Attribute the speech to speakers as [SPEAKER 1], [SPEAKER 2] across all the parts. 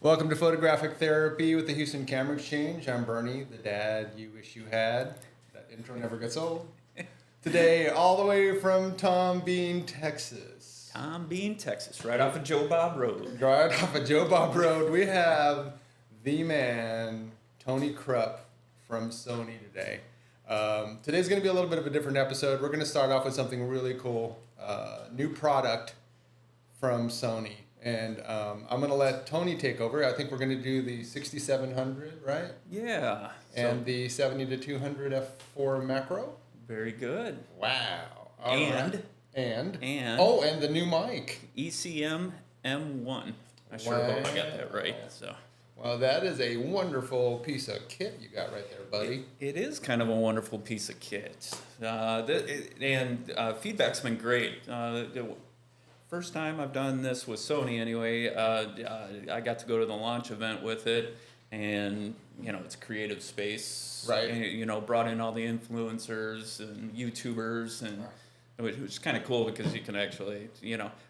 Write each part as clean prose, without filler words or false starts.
[SPEAKER 1] Welcome to Photographic Therapy with the Houston Camera Exchange. I'm Bernie, the dad you wish you had. That intro never gets old. Today, all the way from Tom Bean, Texas.
[SPEAKER 2] Tom Bean, Texas, right off of Joe Bob Road.
[SPEAKER 1] Right off of Joe Bob Road, we have the man, Tony Krup from Sony today. Today's going to be a little bit of a different episode. We're going to start off with something really cool. New product from Sony. And I'm going to let Tony take over. I think we're going to do the 6700, right?
[SPEAKER 2] Yeah.
[SPEAKER 1] And the 70 to 200 f4 macro.
[SPEAKER 2] Very good.
[SPEAKER 1] Wow. All
[SPEAKER 2] And
[SPEAKER 1] right. And the new mic.
[SPEAKER 2] ECM M1. I sure hope I got that right. So.
[SPEAKER 1] Well, that is a wonderful piece of kit you got right there, buddy.
[SPEAKER 2] It is kind of a wonderful piece of kit. Feedback's been great. First time I've done this with Sony anyway, I got to go to the launch event with it, and it's creative space,
[SPEAKER 1] right?
[SPEAKER 2] And, brought in all the influencers and YouTubers, and it was kind of cool because you can actually,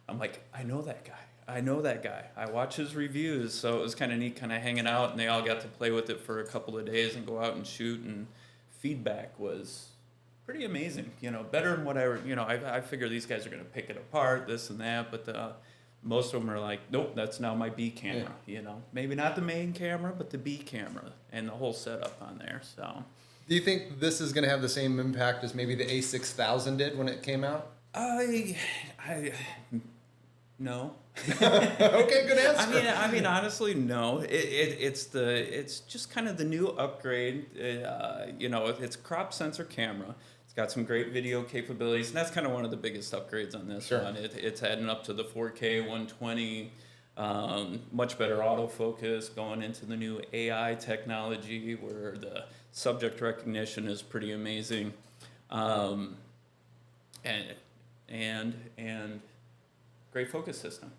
[SPEAKER 2] I'm like, I know that guy. I watch his reviews, so it was kind of neat, kind of hanging out, and they all got to play with it for a couple of days and go out and shoot, and feedback was pretty amazing, better than what I figure these guys are going to pick it apart, this and that, but most of them are like, nope, that's now my B camera, maybe not the main camera, but the B camera and the whole setup on there. So,
[SPEAKER 1] do you think this is going to have the same impact as maybe the A6000 did when it came out?
[SPEAKER 2] No.
[SPEAKER 1] Okay, good answer.
[SPEAKER 2] I mean, honestly, no. It's just kind of the new upgrade. It's a crop sensor camera. It's got some great video capabilities, and that's kind of one of the biggest upgrades on this one. It's adding up to the 4K 120, much better autofocus, going into the new AI technology where the subject recognition is pretty amazing, and great focus system.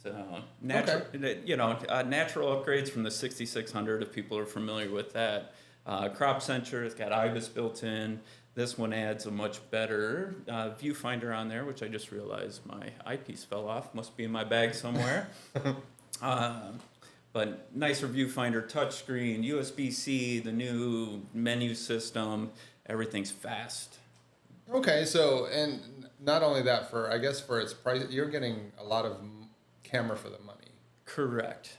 [SPEAKER 2] So natural upgrades from the 6600 if people are familiar with that. Crop sensor, it's got IBIS built in. This one adds a much better viewfinder on there, which I just realized my eyepiece fell off. Must be in my bag somewhere. But nicer viewfinder, touchscreen, USB-C, the new menu system. Everything's fast.
[SPEAKER 1] Okay, so and not only that, for its price, you're getting a lot of camera for the money.
[SPEAKER 2] Correct.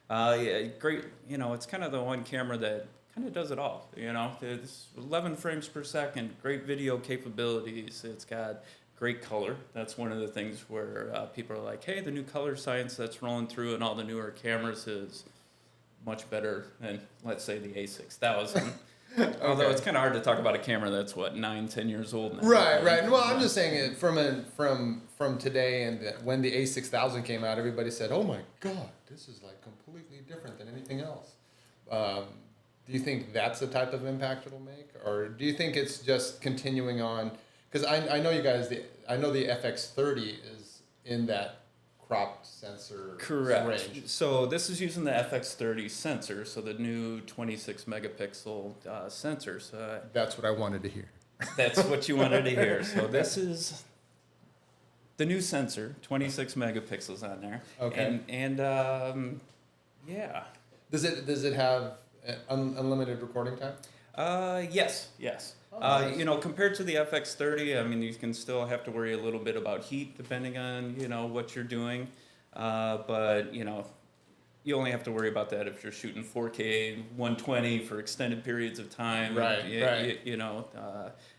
[SPEAKER 2] Yeah, great. It's kind of the one camera that kind of does it all. It's 11 frames per second, great video capabilities. It's got great color. That's one of the things where people are like, hey, the new color science that's rolling through in all the newer cameras is much better than, let's say, the A6000. Okay. Although it's kind of hard to talk about a camera that's 9-10 years old now.
[SPEAKER 1] Right. Well, I'm just saying it from today, and when the A6000 came out, everybody said, "Oh my God, this is like completely different than anything else." Do you think that's the type of impact it'll make, or do you think it's just continuing on? Because I know you guys. I know the FX30 is in that cropped sensor.
[SPEAKER 2] Correct.
[SPEAKER 1] Range.
[SPEAKER 2] So this is using the FX30 sensor, so the new 26 megapixel sensor. So
[SPEAKER 1] that's what I wanted to hear.
[SPEAKER 2] That's what you wanted to hear. So this is the new sensor, 26 megapixels on there.
[SPEAKER 1] Okay.
[SPEAKER 2] And yeah.
[SPEAKER 1] Does it have unlimited recording time?
[SPEAKER 2] Yes. Oh, nice. Compared to the FX30, I mean, you can still have to worry a little bit about heat depending on, what you're doing. But you only have to worry about that if you're shooting 4K 120 for extended periods of time.
[SPEAKER 1] Right.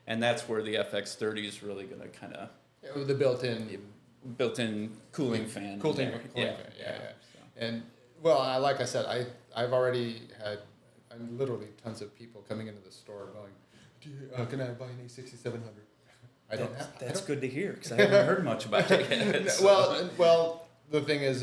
[SPEAKER 2] And that's where the FX30 is really going to kind of...
[SPEAKER 1] The
[SPEAKER 2] built-in cooling fan.
[SPEAKER 1] Cooling fan, yeah. So. And, well, like I said, I've already had literally tons of people coming into the store going, can I buy an A6700? I don't have.
[SPEAKER 2] That's good to hear because I haven't heard much about it yet.
[SPEAKER 1] So. Well, the thing is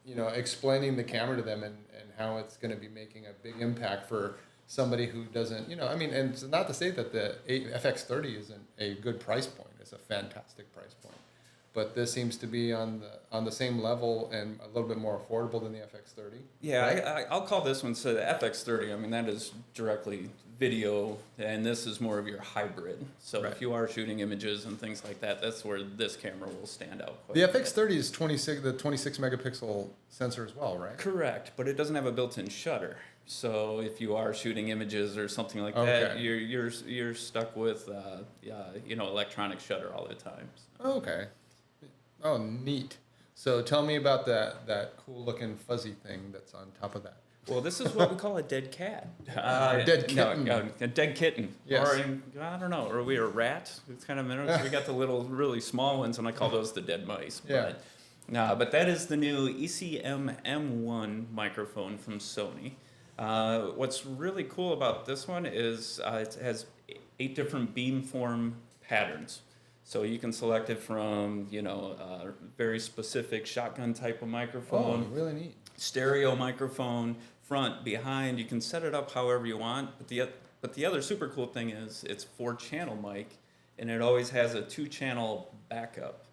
[SPEAKER 1] explaining the camera to them and how it's going to be making a big impact for somebody who doesn't, and it's not to say that the FX30 isn't a good price point. It's a fantastic price point. but this seems to be on the same level and a little bit more affordable than the FX30.
[SPEAKER 2] Yeah,
[SPEAKER 1] right?
[SPEAKER 2] I'll call this one, so the FX30, I mean, that is directly video, and this is more of your hybrid. So
[SPEAKER 1] Right.
[SPEAKER 2] if you are shooting images and things like that, that's where this camera will stand out quite
[SPEAKER 1] The
[SPEAKER 2] a bit.
[SPEAKER 1] FX30 is 26 megapixel sensor as well, right?
[SPEAKER 2] Correct, but it doesn't have a built-in shutter. So if you are shooting images or something like that,
[SPEAKER 1] Okay.
[SPEAKER 2] you're stuck with electronic shutter all the time.
[SPEAKER 1] Okay. Oh, neat. So tell me about that cool looking fuzzy thing that's on top of that.
[SPEAKER 2] Well, this is what we call a dead cat.
[SPEAKER 1] Dead kitten.
[SPEAKER 2] No, a dead kitten.
[SPEAKER 1] Yes.
[SPEAKER 2] Or I don't know. Are we a rat? It's kind of interesting. We got the little, really small ones, and I call those the dead mice.
[SPEAKER 1] Yeah.
[SPEAKER 2] But that is the new ECM M1 microphone from Sony. What's really cool about this one is it has 8 different beamform patterns. So you can select it from, a very specific shotgun type of microphone,
[SPEAKER 1] Oh, really neat.
[SPEAKER 2] stereo microphone, front, behind. You can set it up however you want. But the other super cool thing is it's 4-channel mic, and it always has a 2-channel backup.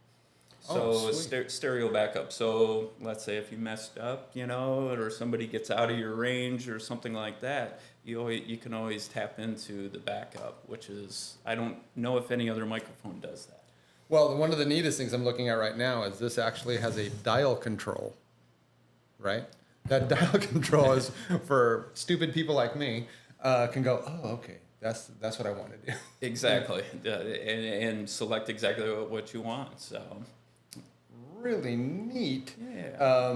[SPEAKER 1] Oh,
[SPEAKER 2] So
[SPEAKER 1] sweet.
[SPEAKER 2] stereo backup. So let's say if you messed up, or somebody gets out of your range or something like that, you can always tap into the backup, which is, I don't know if any other microphone does that.
[SPEAKER 1] Well, one of the neatest things I'm looking at right now is this actually has a dial control, right? That dial control is for stupid people like me, can go, oh, okay, that's what I want to do.
[SPEAKER 2] Exactly, and select exactly what you want. So
[SPEAKER 1] Really neat.
[SPEAKER 2] yeah,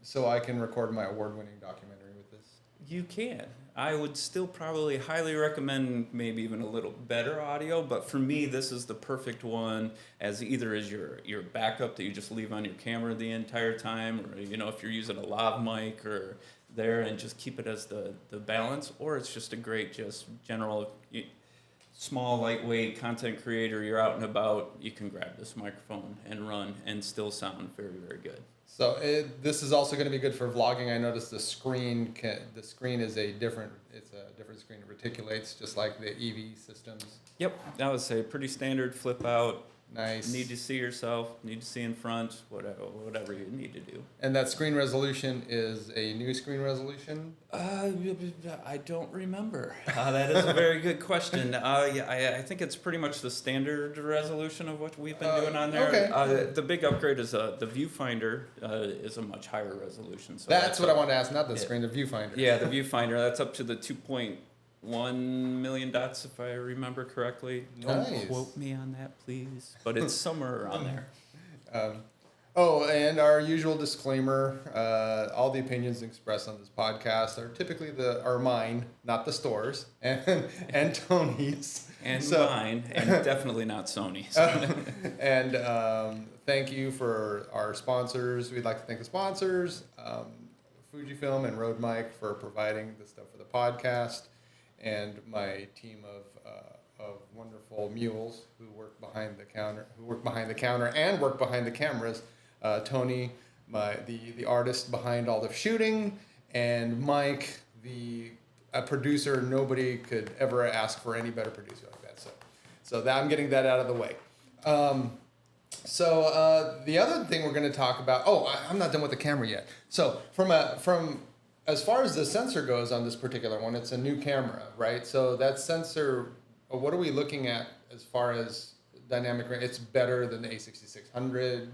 [SPEAKER 1] So I can record my award-winning documentary with this.
[SPEAKER 2] you can. I would still probably highly recommend maybe even a little better audio, but for me, this is the perfect one as either as your backup that you just leave on your camera the entire time, or if you're using a lav mic or there and just keep it as the balance, or it's just a great just general small lightweight content creator. You're out and about, you can grab this microphone and run and still sound very, very good.
[SPEAKER 1] So this is also going to be good for vlogging. I noticed the screen is a different screen. It reticulates just like the EV systems.
[SPEAKER 2] Yep, I would say pretty standard flip out.
[SPEAKER 1] Nice.
[SPEAKER 2] Need to see yourself, need to see in front, whatever you need to do.
[SPEAKER 1] And that screen resolution is a new screen resolution?
[SPEAKER 2] I don't remember. That is a very good question. I think it's pretty much the standard resolution of what we've been doing on there.
[SPEAKER 1] Okay.
[SPEAKER 2] The big upgrade is the viewfinder is a much higher resolution. So
[SPEAKER 1] That's what I want to ask, not the
[SPEAKER 2] Yeah.
[SPEAKER 1] screen, the viewfinder.
[SPEAKER 2] Yeah, the viewfinder, that's up to the 2.1 million dots, if I remember correctly. Don't
[SPEAKER 1] Nice.
[SPEAKER 2] quote me on that, please. But it's somewhere around there.
[SPEAKER 1] And our usual disclaimer: all the opinions expressed on this podcast are typically are mine, not the stores, and Tony's,
[SPEAKER 2] And
[SPEAKER 1] So-
[SPEAKER 2] mine, and definitely not Sony.
[SPEAKER 1] And thank you for our sponsors. We'd like to thank the sponsors, Fujifilm and Rode Mic, for providing the stuff for the podcast, and my team of wonderful mules who work behind the counter, and work behind the cameras. Tony, the artist behind all the shooting, and Mike, a producer. Nobody could ever ask for any better producer like that. So that I'm getting that out of the way. So the other thing we're going to talk about. Oh, I'm not done with the camera yet. So from as far as the sensor goes on this particular one, it's a new camera, right? So that sensor, what are we looking at as far as dynamic range? It's better than the A6600,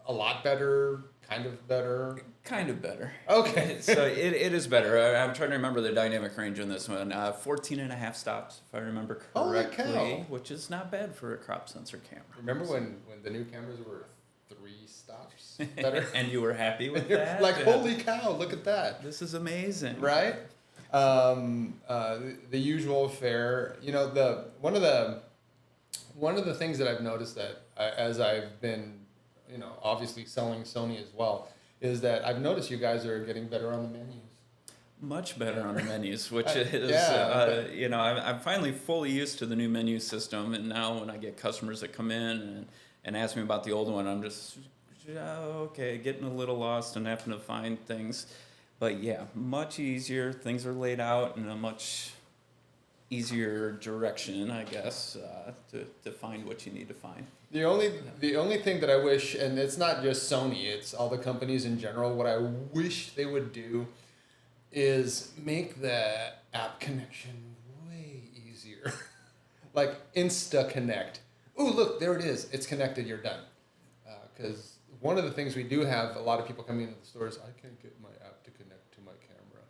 [SPEAKER 1] a lot better, kind of better.
[SPEAKER 2] Kind of better.
[SPEAKER 1] Okay.
[SPEAKER 2] So it is better. I'm trying to remember the dynamic range on this one. 14 and a half stops, if I remember
[SPEAKER 1] Holy
[SPEAKER 2] correctly,
[SPEAKER 1] cow.
[SPEAKER 2] which is not bad for a crop sensor camera.
[SPEAKER 1] Remember when the new cameras were 3 stops better?
[SPEAKER 2] And you were happy with
[SPEAKER 1] You're
[SPEAKER 2] that?
[SPEAKER 1] like,
[SPEAKER 2] Yeah.
[SPEAKER 1] holy cow, look at that.
[SPEAKER 2] This is amazing.
[SPEAKER 1] Right? The usual fare. One of the things that I've noticed that as I've been, obviously selling Sony as well, is that I've noticed you guys are getting better on the menus.
[SPEAKER 2] Much better on the menus, which is,
[SPEAKER 1] Yeah.
[SPEAKER 2] I'm finally fully used to the new menu system. And now when I get customers that come in and ask me about the old one, I'm just, okay, getting a little lost and having to find things. But yeah, much easier. Things are laid out in a much easier direction, I guess, to find what you need to find.
[SPEAKER 1] The only thing that I wish, and it's not just Sony, it's all the companies in general, what I wish they would do is make the app connection way easier. Like Insta Connect. Ooh, look, there it is. It's connected. You're done. Because one of the things we do have, a lot of people coming into the stores, I can't get my app to connect to my camera.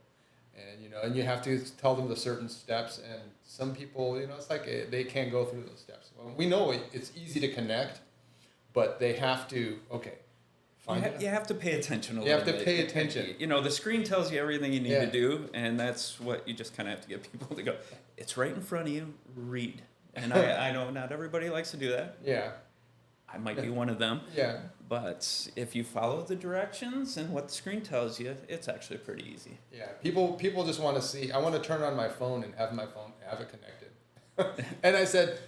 [SPEAKER 1] And, and you have to tell them the certain steps. And some people, it's like they can't go through those steps. Well, we know it's easy to connect, but they have to,
[SPEAKER 2] You have to pay attention a
[SPEAKER 1] You
[SPEAKER 2] little
[SPEAKER 1] have to
[SPEAKER 2] bit.
[SPEAKER 1] pay attention.
[SPEAKER 2] The screen tells you everything you need to do, and that's what you just kind of have to get people to go, it's right in front of you, read. And I know not everybody likes to do that.
[SPEAKER 1] Yeah.
[SPEAKER 2] I might be one of them.
[SPEAKER 1] Yeah.
[SPEAKER 2] But if you follow the directions and what the screen tells you, it's actually pretty easy.
[SPEAKER 1] Yeah. People just want to see, I want to turn on my phone and have it connected. And I said,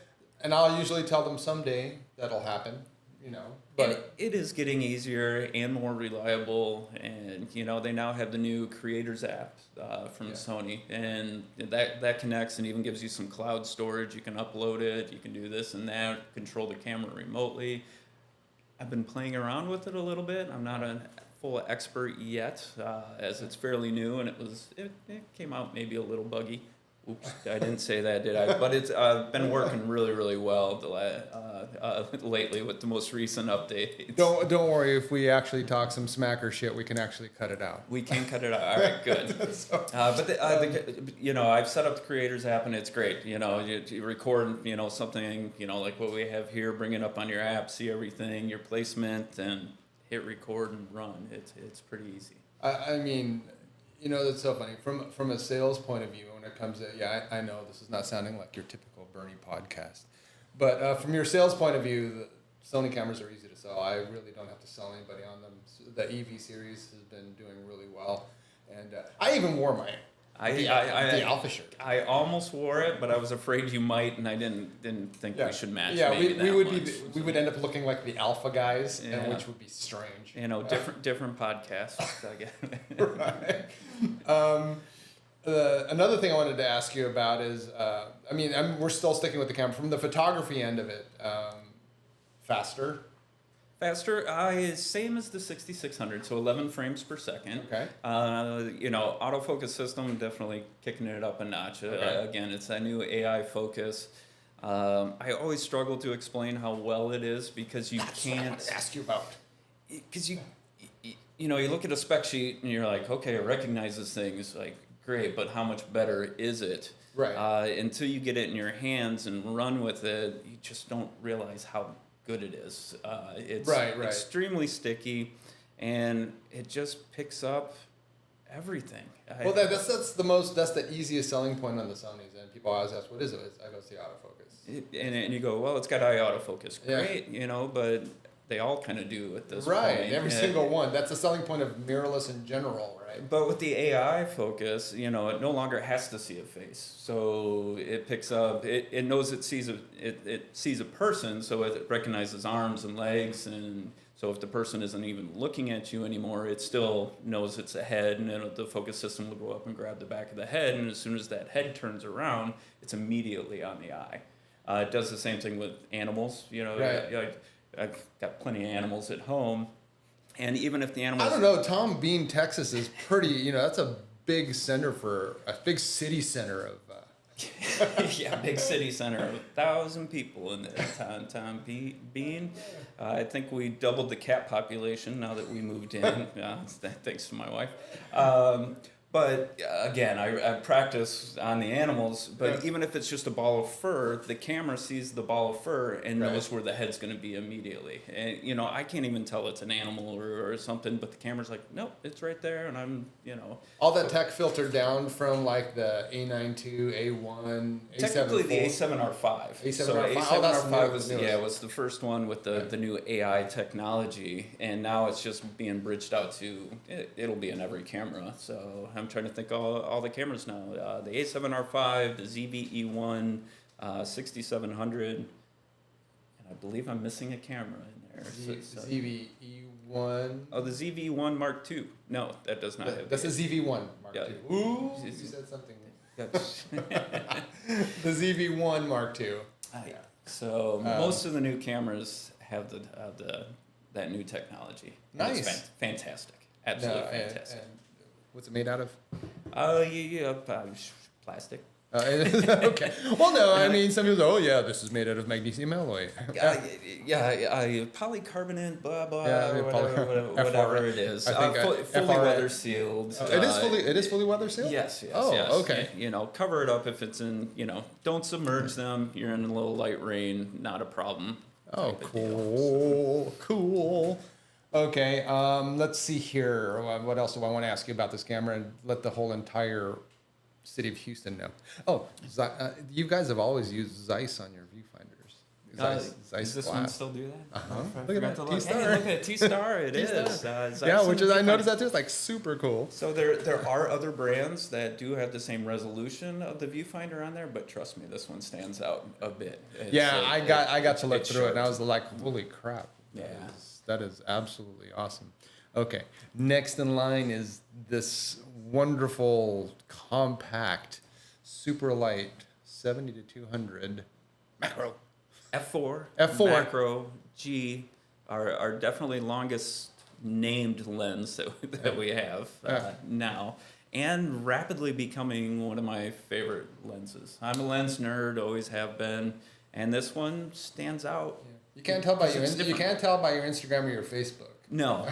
[SPEAKER 1] and I'll usually tell them someday that'll happen, But
[SPEAKER 2] And it is getting easier and more reliable, and they now have the new Creators app from Sony, and that connects and even gives you some cloud storage. You can upload it, you can do this and that, control the camera remotely. I've been playing around with it a little bit. I'm not a full expert yet, as it's fairly new, and it came out maybe a little buggy. Oops, I didn't say that, did I? But it's been working really, really well lately with the most recent updates.
[SPEAKER 1] don't worry, if we actually talk some smack or shit, we can actually cut it out.
[SPEAKER 2] We can cut it out. All right, good. I've set up the Creators app and it's great. You record, something, like what we have here, bring it up on your app, see everything, your placement, and hit record and run. It's pretty easy.
[SPEAKER 1] I mean, that's so funny. From a sales point of view, when it comes to, I know this is not sounding like your typical Bernie podcast, but from your sales point of view, the Sony cameras are easy to sell. I really don't have to sell anybody on them. The EV series has been doing really well, and I even wore the Alpha shirt.
[SPEAKER 2] I almost wore it, but I was afraid you might, and I didn't think we should match.
[SPEAKER 1] Yeah, we would end up looking like the Alpha guys, and which would be strange.
[SPEAKER 2] Different podcasts. I guess.
[SPEAKER 1] Right. Another thing I wanted to ask you about is, we're still sticking with the camera from the photography end of it. Faster.
[SPEAKER 2] Same as the 6600, so 11 frames per second.
[SPEAKER 1] Okay.
[SPEAKER 2] Autofocus system definitely kicking it up a notch.
[SPEAKER 1] Okay.
[SPEAKER 2] Again, it's that new AI focus. I always struggle to explain how well it is because
[SPEAKER 1] That's what I wanted to ask you about.
[SPEAKER 2] Because you look at a spec sheet and you're like, okay, it recognizes things, like great, but how much better is it?
[SPEAKER 1] Right.
[SPEAKER 2] Until you get it in your hands and run with it, you just don't realize how good it is. It's extremely sticky, and it just picks up everything.
[SPEAKER 1] That's the easiest selling point on the Sonys, and people always ask, what is it? I go, it's the autofocus.
[SPEAKER 2] And you go, well, it's got eye autofocus. Great, but they all kind of do at this point.
[SPEAKER 1] Right, every single one. That's the selling point of mirrorless in general, right?
[SPEAKER 2] But with the AI focus, it no longer has to see a face. So it picks up, it knows it sees a person, so it recognizes arms and legs, and so if the person isn't even looking at you anymore, it still knows it's a head, and the focus system will go up and grab the back of the head, and as soon as that head turns around, it's immediately on the eye. It does the same thing with animals.
[SPEAKER 1] Right.
[SPEAKER 2] I've got plenty of animals at home, and even if the animals...
[SPEAKER 1] I don't know, Tom Bean, Texas is pretty, that's a big city center of...
[SPEAKER 2] Yeah, big city center of 1,000 people in there. Tom Bean. I think we doubled the cat population now that we moved in, thanks to my wife. But again, I practice on the animals, but even if it's just a ball of fur, the camera sees the ball of fur and knows where the head's going to be immediately. And, I can't even tell it's an animal or something, but the camera's like, nope, it's right there, and I'm,
[SPEAKER 1] All that tech filtered down from, like, the A92, A1, A7
[SPEAKER 2] Technically the A7R5.
[SPEAKER 1] A7R5.
[SPEAKER 2] So A7R5 was the first one with the new AI technology, and now it's just being bridged out to, it'll be in every camera, so I'm trying to think all the cameras now. The A7R5, the ZV-E1, 6700, and I believe I'm missing a camera in there.
[SPEAKER 1] ZV-E1.
[SPEAKER 2] Oh, the ZV-1 Mark II. No, that does not have.
[SPEAKER 1] That's a ZV-1 Mark II. Ooh, you said something.
[SPEAKER 2] That's-
[SPEAKER 1] The ZV-1 Mark II.
[SPEAKER 2] Yeah. So most of the new cameras have that new technology. And it's
[SPEAKER 1] Nice.
[SPEAKER 2] fantastic. Absolutely fantastic.
[SPEAKER 1] And what's it made out of?
[SPEAKER 2] Plastic.
[SPEAKER 1] Okay. Well, no, I mean, some people go, oh, yeah, this is made out of magnesium alloy.
[SPEAKER 2] Polycarbonate, blah, blah,
[SPEAKER 1] Yeah,
[SPEAKER 2] whatever it is.
[SPEAKER 1] I think
[SPEAKER 2] fully
[SPEAKER 1] FR
[SPEAKER 2] weather sealed.
[SPEAKER 1] It is fully weather sealed?
[SPEAKER 2] Yes, yes,
[SPEAKER 1] Oh,
[SPEAKER 2] yes.
[SPEAKER 1] okay.
[SPEAKER 2] Cover it up if it's in, don't submerge them. You're in a little light rain, not a problem.
[SPEAKER 1] Oh,
[SPEAKER 2] type of deal.
[SPEAKER 1] cool. Okay, let's see here. What else do I want to ask you about this camera and let the whole entire city of Houston know? Oh, you guys have always used Zeiss on your viewfinders.
[SPEAKER 2] Does this one still do that?
[SPEAKER 1] Uh-huh.
[SPEAKER 2] I
[SPEAKER 1] Look at
[SPEAKER 2] forgot
[SPEAKER 1] that,
[SPEAKER 2] to look.
[SPEAKER 1] T-star.
[SPEAKER 2] Hey, look at T-Star. It
[SPEAKER 1] T-star.
[SPEAKER 2] is. Zeiss
[SPEAKER 1] Yeah,
[SPEAKER 2] on
[SPEAKER 1] which
[SPEAKER 2] the
[SPEAKER 1] is, I noticed
[SPEAKER 2] viewfinder.
[SPEAKER 1] that too. It's like super cool.
[SPEAKER 2] So there are other brands that do have the same resolution of the viewfinder on there, but trust me, this one stands out a bit.
[SPEAKER 1] I got to look
[SPEAKER 2] it's
[SPEAKER 1] through it and I
[SPEAKER 2] sharp.
[SPEAKER 1] was like, holy crap.
[SPEAKER 2] Yeah.
[SPEAKER 1] That is absolutely awesome. Okay, next in line is this wonderful, compact, super light 70 to 200 macro.
[SPEAKER 2] F4,
[SPEAKER 1] F4.
[SPEAKER 2] macro, G are definitely longest named lens that we have now, and rapidly becoming one of my favorite lenses. I'm a lens nerd, always have been, and this one stands out.
[SPEAKER 1] You can't tell by
[SPEAKER 2] It's
[SPEAKER 1] you can't tell by your Instagram or your Facebook.
[SPEAKER 2] No,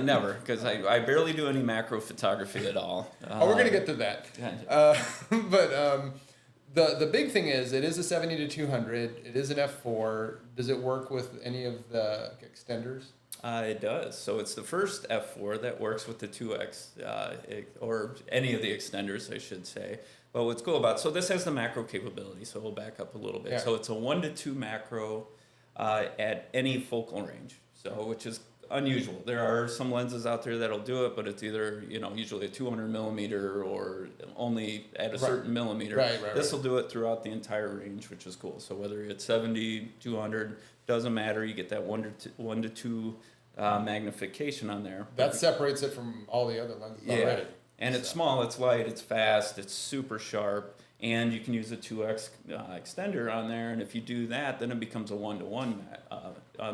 [SPEAKER 2] never, because I barely do any macro photography at all.
[SPEAKER 1] We're gonna get to that.
[SPEAKER 2] Yeah.
[SPEAKER 1] But the big thing is it is a 70 to 200. It is an f4. Does it work with any of the extenders?
[SPEAKER 2] It does. So it's the first F4 that works with the 2X, or any of the extenders, I should say. But what's cool about, so this has the macro capability, so we'll back up a little bit.
[SPEAKER 1] Yeah.
[SPEAKER 2] So it's a 1 to 2 macro at any focal range, so which is unusual. There are some lenses out there that'll do it, but it's either, usually a 200 millimeter or only at a certain millimeter.
[SPEAKER 1] Right.
[SPEAKER 2] This will do it throughout the entire range, which is cool. So whether it's 70, 200, doesn't matter. You get that 1 to 2 magnification on there.
[SPEAKER 1] That separates it from all the other lenses already.
[SPEAKER 2] And it's small, it's light, it's fast, it's super sharp, and you can use a 2X extender on there, and if you do that, then it becomes a 1-to-1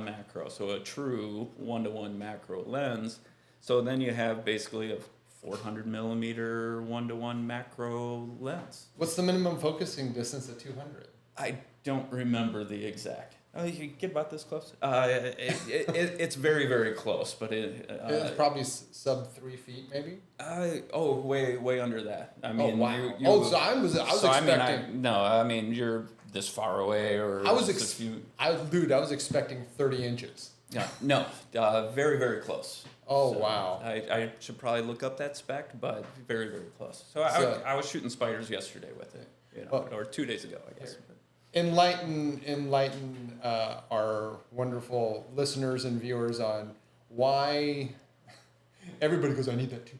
[SPEAKER 2] macro, so a true 1-to-1 macro lens. So then you have basically a 400 millimeter 1-to-1 macro lens.
[SPEAKER 1] What's the minimum focusing distance at 200?
[SPEAKER 2] I don't remember the exact. Oh, you can get about this close. It's very, very close, but
[SPEAKER 1] It's probably sub 3 feet, maybe.
[SPEAKER 2] Way under that. I mean,
[SPEAKER 1] wow. So I was expecting.
[SPEAKER 2] You're this far away, or
[SPEAKER 1] I was expecting 30 inches.
[SPEAKER 2] Yeah, no, very, very close.
[SPEAKER 1] Oh,
[SPEAKER 2] So
[SPEAKER 1] wow.
[SPEAKER 2] I should probably look up that spec, but very, very close. So I was shooting spiders yesterday with it, or 2 days ago, I guess.
[SPEAKER 1] Enlighten our wonderful listeners and viewers on why everybody goes, I need that 2.8.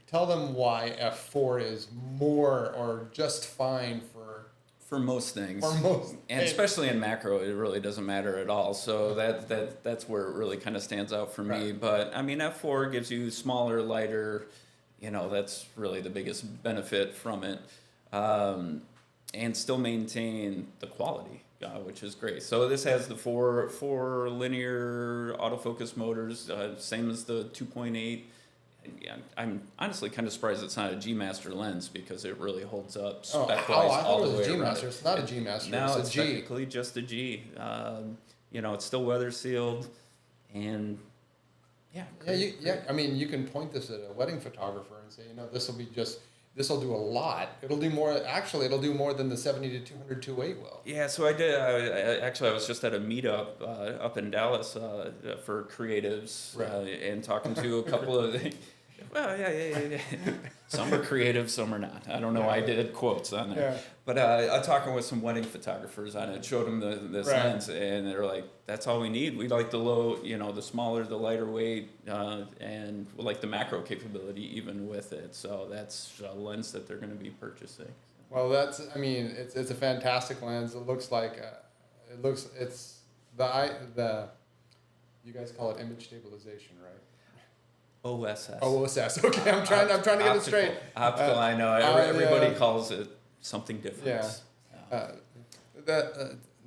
[SPEAKER 1] Tell them why f4 is more or just fine
[SPEAKER 2] for most things. And
[SPEAKER 1] things.
[SPEAKER 2] especially in macro, it really doesn't matter at all. So that's where it really kind of stands out for me.
[SPEAKER 1] Right.
[SPEAKER 2] But I mean, f4 gives you smaller, lighter. That's really the biggest benefit from it. And still maintain the quality, which is great. So this has the four linear autofocus motors, same as the 2.8. Yeah, I'm honestly kind of surprised it's not a G Master lens because it really holds up spec-wise all the way around.
[SPEAKER 1] I thought it was a G Master. It's not a G Master.
[SPEAKER 2] No, it's
[SPEAKER 1] a G.
[SPEAKER 2] technically just a G. It's still weather sealed, and
[SPEAKER 1] I mean, you can point this at a wedding photographer and say, this will do a lot. It'll do more. Actually, it'll do more than the 70 to 200 2.8 will.
[SPEAKER 2] Yeah, so I did. I was just at a meetup up in Dallas for creatives, and talking to a couple of. Well, yeah. Some are creative, some are not. I don't know. I did quotes on there, but I'm talking with some wedding photographers on it. Showed them this lens, and they're like, "That's all we need. We like the low, the smaller, the lighter weight, and we like the macro capability even with it." So that's a lens that they're going to be purchasing.
[SPEAKER 1] Well, it's a fantastic lens. It looks like it's the you guys call it image stabilization, right?
[SPEAKER 2] OSS.
[SPEAKER 1] OSS. Okay, I'm trying to get it straight.
[SPEAKER 2] Optical, I know. Everybody calls it something different.
[SPEAKER 1] Yeah.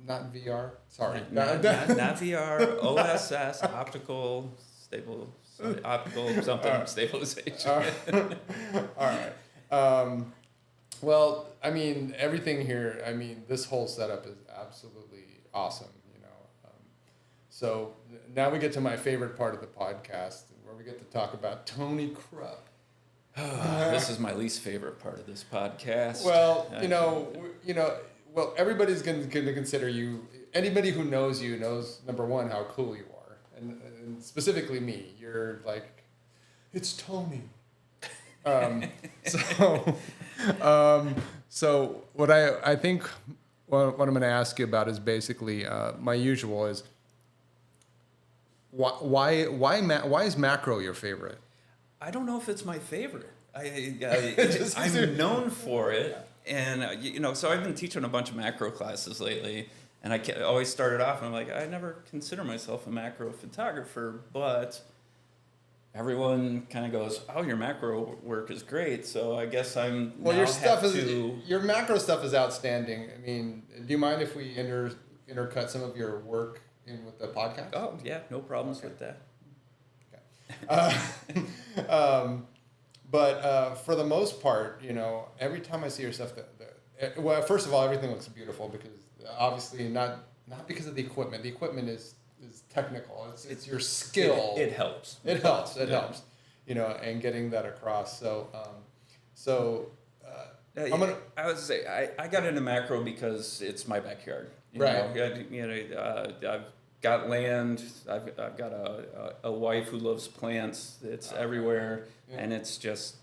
[SPEAKER 1] Not VR. Sorry.
[SPEAKER 2] Not VR. OSS. Optical optical something stabilization.
[SPEAKER 1] All right. Well, I mean, everything here. I mean, this whole setup is absolutely awesome. So now we get to my favorite part of the podcast, where we get to talk about Tony Krup.
[SPEAKER 2] This is my least favorite part of this podcast.
[SPEAKER 1] Well, well, everybody's going to consider you. Anybody who knows you knows, number one, how cool you are, and specifically me. You're like, it's Tony. So what I think what I'm going to ask you about is basically my usual is why is macro your favorite?
[SPEAKER 2] I don't know if it's my favorite. I'm known for it, and so I've been teaching a bunch of macro classes lately, and I always started off and I'm like, I never consider myself a macro photographer, but everyone kind of goes, oh, your macro work is great, so I guess
[SPEAKER 1] your macro stuff is outstanding. I mean, do you mind if we intercut some of your work in with the podcast?
[SPEAKER 2] Oh yeah, no problems with that.
[SPEAKER 1] Okay. But for the most part, every time I see your stuff, well, first of all, everything looks beautiful because obviously not because of the equipment. The equipment is technical. It's your skill.
[SPEAKER 2] It helps.
[SPEAKER 1] It helps. And getting that across.
[SPEAKER 2] I would say I got into macro because it's my backyard. I've got land. I've got a wife who loves plants. It's everywhere, and it's just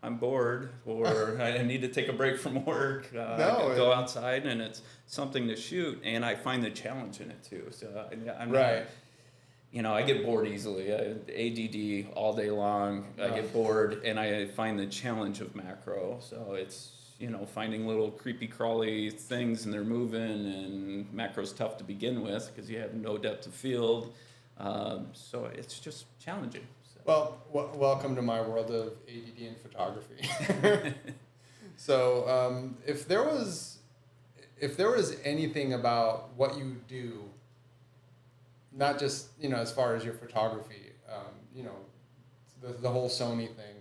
[SPEAKER 2] I'm bored or I need to take a break from work. Go outside, and it's something to shoot, and I find the challenge in it too. So I'm
[SPEAKER 1] right.
[SPEAKER 2] I get bored easily. ADD all day long. I get bored, and I find the challenge of macro. So it's finding little creepy crawly things, and they're moving, and macro's tough to begin with because you have no depth of field. So it's just challenging. So.
[SPEAKER 1] Well, welcome to my world of ADD and photography. So if there was anything about what you do, not just as far as your photography, the whole Sony thing,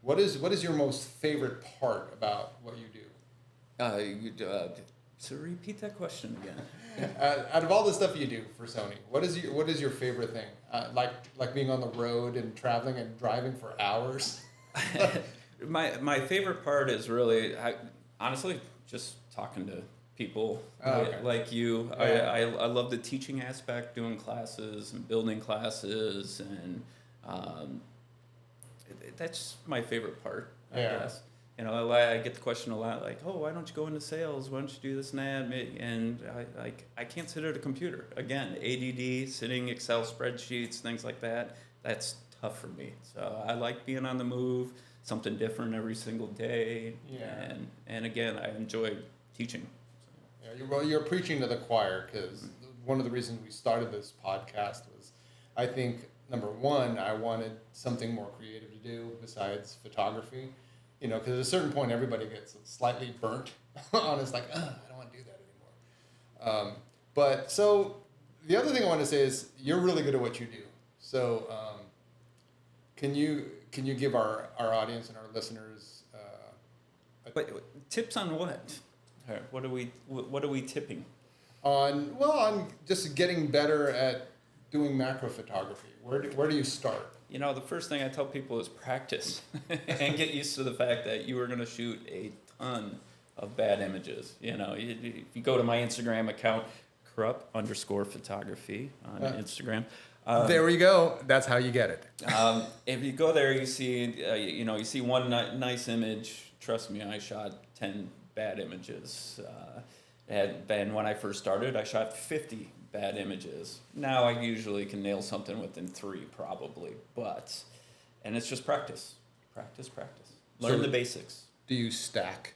[SPEAKER 1] what is your most favorite part about what you do?
[SPEAKER 2] So repeat that question again.
[SPEAKER 1] Out of all the stuff you do for Sony, what is your favorite thing? Like being on the road and traveling and driving for hours.
[SPEAKER 2] My favorite part is really, honestly, just talking to people like you.
[SPEAKER 1] Yeah.
[SPEAKER 2] I love the teaching aspect, doing classes and building classes, and that's my favorite part, I guess. I get the question a lot, like, oh, why don't you go into sales? Why don't you do this and that? And I can't sit at a computer. Again, ADD, sitting Excel spreadsheets, things like that. That's tough for me. So I like being on the move, something different every single day.
[SPEAKER 1] Yeah.
[SPEAKER 2] And again, I enjoy teaching.
[SPEAKER 1] Yeah, you're preaching to the choir, because one of the reasons we started this podcast was, I think, number one, I wanted something more creative to do besides photography. Because at a certain point, everybody gets slightly burnt on it's like, I don't want to do that anymore. But so the other thing I want to say is you're really good at what you do. So can you give our audience and our listeners
[SPEAKER 2] tips on what? What are we tipping?
[SPEAKER 1] On just getting better at doing macro photography. Where do you start?
[SPEAKER 2] The first thing I tell people is practice and get used to the fact that you are going to shoot a ton of bad images. If you go to my Instagram account, Krup_photography on Instagram.
[SPEAKER 1] There we go. That's how you get it.
[SPEAKER 2] If you go there, you see one nice image. Trust me, I shot 10 bad images. And when I first started, I shot 50 bad images. Now I usually can nail something within 3 probably, and it's just practice. Learn the basics.
[SPEAKER 1] Do you stack?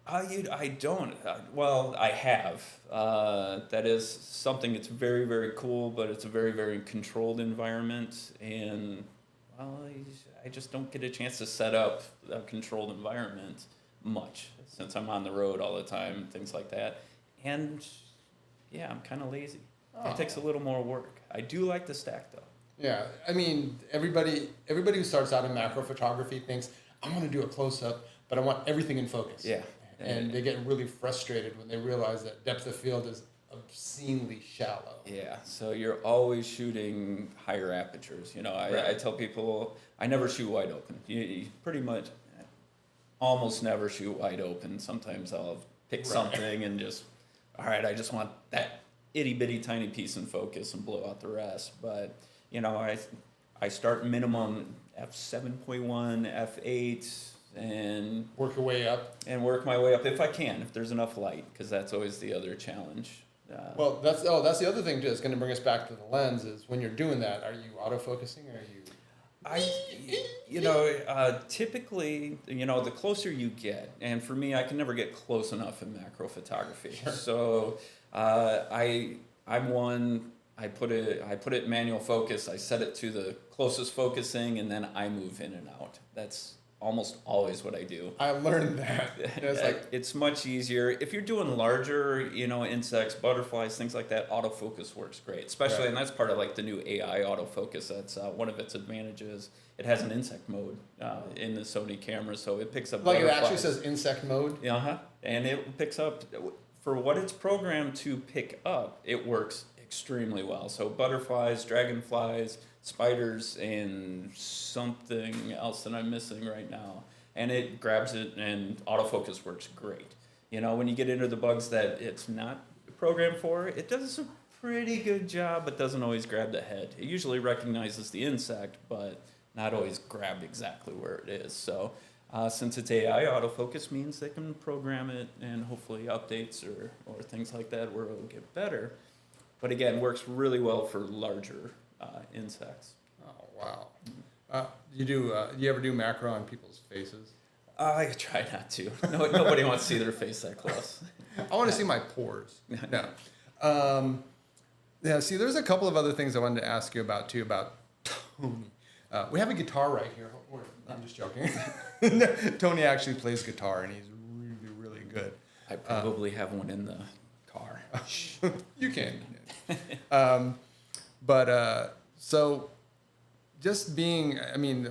[SPEAKER 2] I don't. Well, I have. That is something that's very, very cool, but it's a very, very controlled environment, and well, I just don't get a chance to set up a controlled environment much since I'm on the road all the time, things like that. And yeah, I'm kind of lazy.
[SPEAKER 1] Oh.
[SPEAKER 2] It takes a little more work. I do like the stack though.
[SPEAKER 1] Yeah, I mean, everybody who starts out in macro photography thinks, I want to do a close-up, but I want everything in focus.
[SPEAKER 2] Yeah.
[SPEAKER 1] And they get really frustrated when they realize that depth of field is obscenely shallow.
[SPEAKER 2] Yeah, so you're always shooting higher apertures. You know, I tell people I never shoot wide open. You pretty much almost never shoot wide open. Sometimes I'll pick something and just, all right, I just want that itty bitty tiny piece in focus and blow out the rest. But, you know, I start minimum f7.1, f8, and
[SPEAKER 1] work your way up.
[SPEAKER 2] And work my way up if I can, if there's enough light, because that's always the other challenge.
[SPEAKER 1] Well, that's the other thing too. It's going to bring us back to the lens. Is when you're doing that, are you autofocusing or are you?
[SPEAKER 2] Typically, the closer you get, and for me, I can never get close enough in macro photography.
[SPEAKER 1] Sure.
[SPEAKER 2] So, I'm one. I put it in manual focus. I set it to the closest focusing, and then I move in and out. That's almost always what I do.
[SPEAKER 1] I learned that.
[SPEAKER 2] It's much easier if you're doing larger, insects, butterflies, things like that. Autofocus works great, especially, and that's part of like the new AI autofocus. That's one of its advantages. It has an insect mode in the Sony camera, so it picks up.
[SPEAKER 1] Like
[SPEAKER 2] butterflies.
[SPEAKER 1] It actually says insect mode.
[SPEAKER 2] And it picks up for what it's programmed to pick up. It works extremely well. So butterflies, dragonflies, spiders, and something else that I'm missing right now. And it grabs it, and autofocus works great. When you get into the bugs that it's not programmed for, it does a pretty good job, but doesn't always grab the head. It usually recognizes the insect, but not always grab exactly where it is. So since it's AI, autofocus means they can program it, and hopefully updates or things like that where it'll get better. But again, works really well for larger insects.
[SPEAKER 1] Oh wow! You ever do macro on people's faces?
[SPEAKER 2] I try not to. Nobody wants to see their face that close.
[SPEAKER 1] I want to see my pores. No. Yeah. See, there's a couple of other things I wanted to ask you about too. About Tony. We have a guitar right here. I'm just joking. Tony actually plays guitar, and he's really, really good.
[SPEAKER 2] I probably have one in the car.
[SPEAKER 1] You can. So just being,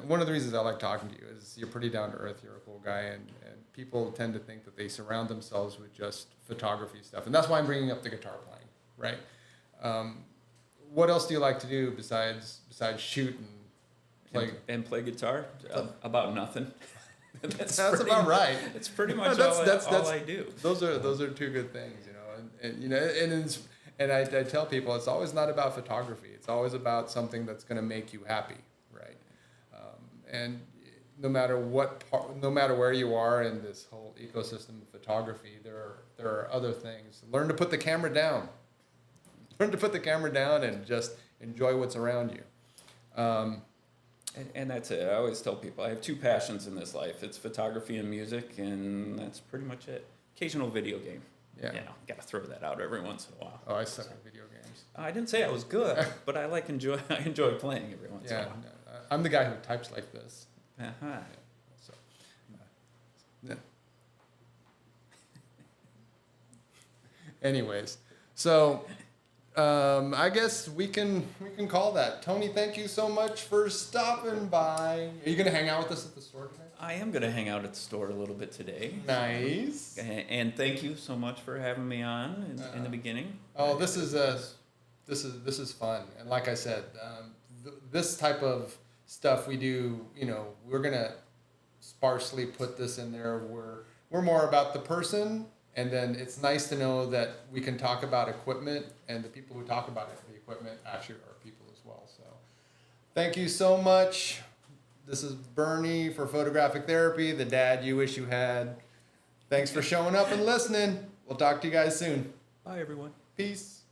[SPEAKER 1] one of the reasons I like talking to you is you're pretty down to earth, you're a cool guy, and people tend to think that they surround themselves with just photography stuff. And that's why I'm bringing up the guitar playing, right? What else do you like to do besides shoot and
[SPEAKER 2] play guitar? About nothing.
[SPEAKER 1] That's about right.
[SPEAKER 2] It's pretty much all I do.
[SPEAKER 1] Those are two good things, and I tell people it's always not about photography. It's always about something that's going to make you happy, right? And no matter where you are in this whole ecosystem of photography, there are other things. Learn to put the camera down. Learn to put the camera down and just enjoy what's around you.
[SPEAKER 2] And that's it. I always tell people I have two passions in this life. It's photography and music, and that's pretty much it. Occasional video game.
[SPEAKER 1] Yeah.
[SPEAKER 2] Got to throw that out every once in a while.
[SPEAKER 1] Oh, I suck at video games.
[SPEAKER 2] I didn't say I was good, but I enjoy playing every once in a while.
[SPEAKER 1] No, I'm the guy who types like this.
[SPEAKER 2] Uh-huh.
[SPEAKER 1] Yeah. Anyways, so I guess we can call that. Tony, thank you so much for stopping by. Are you gonna hang out with us at the store today?
[SPEAKER 2] I am gonna hang out at the store a little bit today.
[SPEAKER 1] Nice.
[SPEAKER 2] And thank you so much for having me on in the beginning.
[SPEAKER 1] Oh, this is fun, and like I said, this type of stuff we do. We're gonna sparsely put this in there. We're more about the person. And then it's nice to know that we can talk about equipment, and the people who talk about the equipment actually are people as well. So thank you so much. This is Bernie for Photographic Therapy, the dad you wish you had. Thanks for showing up and listening. We'll talk to you guys soon.
[SPEAKER 2] Bye, everyone.
[SPEAKER 1] Peace.